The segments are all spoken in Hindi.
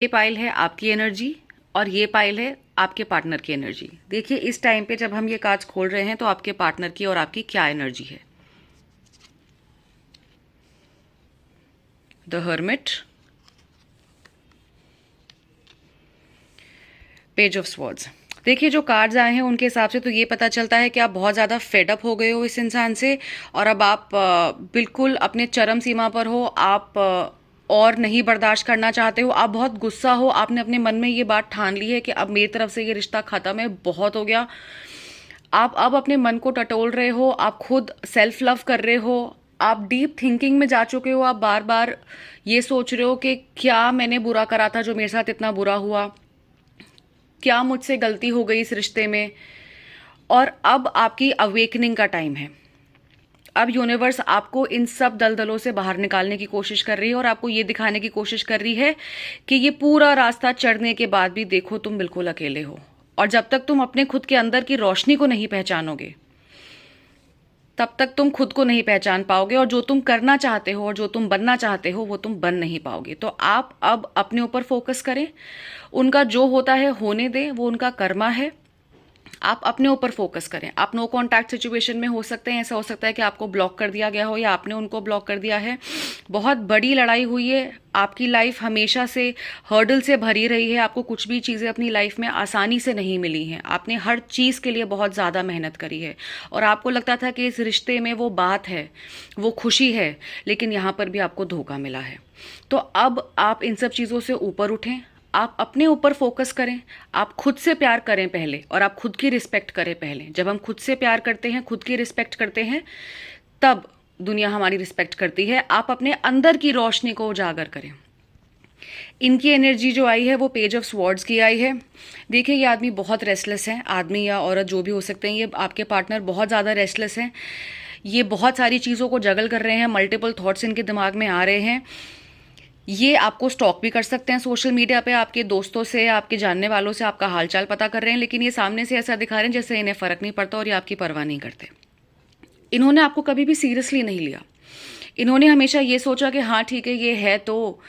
ये पाइल है आपकी एनर्जी और ये पाइल है आपके पार्टनर की एनर्जी। देखिए इस टाइम पे जब हम ये कार्ड्स खोल रहे हैं तो आपके पार्टनर की और आपकी क्या एनर्जी है। The hermit, page of swords. देखिए जो कार्ड्स आए हैं उनके हिसाब से तो ये पता चलता है कि आप बहुत ज़्यादा फेडअप हो गए हो इस इंसान से और अब आप बिल्कुल अपने चरम सीमा पर हो। आप और नहीं बर्दाश्त करना चाहते हो, आप बहुत गुस्सा हो, आपने अपने मन में ये बात ठान ली है कि अब मेरी तरफ से ये रिश्ता ख़त्म है, बहुत हो गया। आप अब अपने मन को टटोल रहे हो, आप खुद सेल्फ लव कर रहे हो, आप डीप थिंकिंग में जा चुके हो। आप बार बार ये सोच रहे हो कि क्या मैंने बुरा करा था जो मेरे साथ इतना बुरा हुआ, क्या मुझसे गलती हो गई इस रिश्ते में। और अब आपकी अवेकनिंग का टाइम है। अब यूनिवर्स आपको इन सब दलदलों से बाहर निकालने की कोशिश कर रही है और आपको ये दिखाने की कोशिश कर रही है कि ये पूरा रास्ता चढ़ने के बाद भी देखो तुम बिल्कुल अकेले हो। और जब तक तुम अपने खुद के अंदर की रोशनी को नहीं पहचानोगे तब तक तुम खुद को नहीं पहचान पाओगे और जो तुम करना चाहते हो और जो तुम बनना चाहते हो वो तुम बन नहीं पाओगे। तो आप अब अपने ऊपर फोकस करें, उनका जो होता है होने दें, वो उनका कर्मा है। आप अपने ऊपर फोकस करें। आप नो कांटेक्ट सिचुएशन में हो सकते हैं, ऐसा हो सकता है कि आपको ब्लॉक कर दिया गया हो या आपने उनको ब्लॉक कर दिया है। बहुत बड़ी लड़ाई हुई है, आपकी लाइफ हमेशा से हर्डल से भरी रही है, आपको कुछ भी चीज़ें अपनी लाइफ में आसानी से नहीं मिली हैं, आपने हर चीज़ के लिए बहुत ज़्यादा मेहनत करी है और आपको लगता था कि इस रिश्ते में वो बात है, वो खुशी है, लेकिन यहाँ पर भी आपको धोखा मिला है। तो अब आप इन सब चीज़ों से ऊपर उठें, आप अपने ऊपर फोकस करें, आप खुद से प्यार करें पहले और आप खुद की रिस्पेक्ट करें पहले। जब हम खुद से प्यार करते हैं, खुद की रिस्पेक्ट करते हैं, तब दुनिया हमारी रिस्पेक्ट करती है। आप अपने अंदर की रोशनी को उजागर करें। इनकी एनर्जी जो आई है वो पेज ऑफ स्वॉर्ड्स की आई है। देखिए ये आदमी बहुत रेस्टलेस है, आदमी या औरत जो भी हो सकते हैं, ये आपके पार्टनर बहुत ज़्यादा रेस्टलेस हैं। ये बहुत सारी चीज़ों को जगल कर रहे हैं, मल्टीपल थॉट्स इनके दिमाग में आ रहे हैं। ये आपको स्टॉक भी कर सकते हैं सोशल मीडिया पे, आपके दोस्तों से, आपके जानने वालों से आपका हालचाल पता कर रहे हैं, लेकिन ये सामने से ऐसा दिखा रहे हैं जैसे इन्हें फ़र्क नहीं पड़ता और ये आपकी परवाह नहीं करते। इन्होंने आपको कभी भी सीरियसली नहीं लिया। इन्होंने हमेशा ये सोचा कि हाँ ठीक है ये है, तो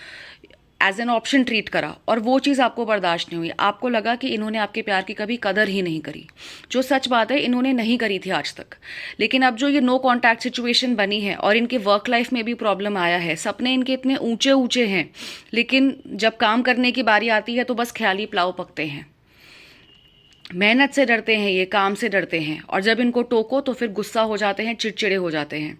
एज एन ऑप्शन ट्रीट करा और वो चीज़ आपको बर्दाश्त नहीं हुई। आपको लगा कि इन्होंने आपके प्यार की कभी कदर ही नहीं करी। जो सच बात है इन्होंने नहीं करी थी आज तक, लेकिन अब जो ये नो कांटेक्ट सिचुएशन बनी है और इनके वर्क लाइफ में भी प्रॉब्लम आया है, सपने इनके इतने ऊंचे ऊंचे हैं, लेकिन जब काम करने की बारी आती है तो बस ख्याली पुलाव पकते हैं। मेहनत से डरते हैं ये, काम से डरते हैं, और जब इनको टोको तो फिर गुस्सा हो जाते हैं, चिड़चिड़े हो जाते हैं।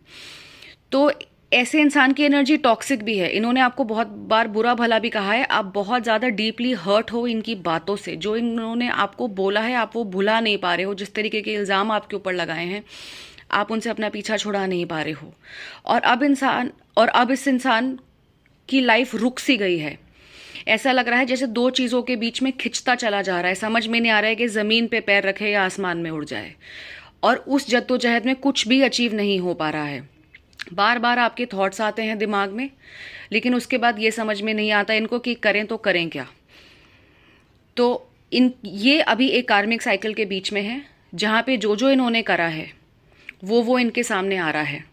तो ऐसे इंसान की एनर्जी टॉक्सिक भी है। इन्होंने आपको बहुत बार बुरा भला भी कहा है, आप बहुत ज़्यादा डीपली हर्ट हो इनकी बातों से। जो इन्होंने आपको बोला है आप वो भुला नहीं पा रहे हो, जिस तरीके के इल्ज़ाम आपके ऊपर लगाए हैं आप उनसे अपना पीछा छुड़ा नहीं पा रहे हो। और अब इस इंसान की लाइफ रुक सी गई है। ऐसा लग रहा है जैसे दो चीज़ों के बीच में खिंचता चला जा रहा है, समझ में नहीं आ रहा है कि ज़मीन पे पैर रखे या आसमान में उड़ जाए। और उस जद्दोजहद में कुछ भी अचीव नहीं हो पा रहा है। बार बार आपके थॉट्स आते हैं दिमाग में, लेकिन उसके बाद ये समझ में नहीं आता इनको कि करें तो करें क्या। तो ये अभी एक कार्मिक साइकिल के बीच में है, जहाँ पे जो जो इन्होंने करा है वो इनके सामने आ रहा है।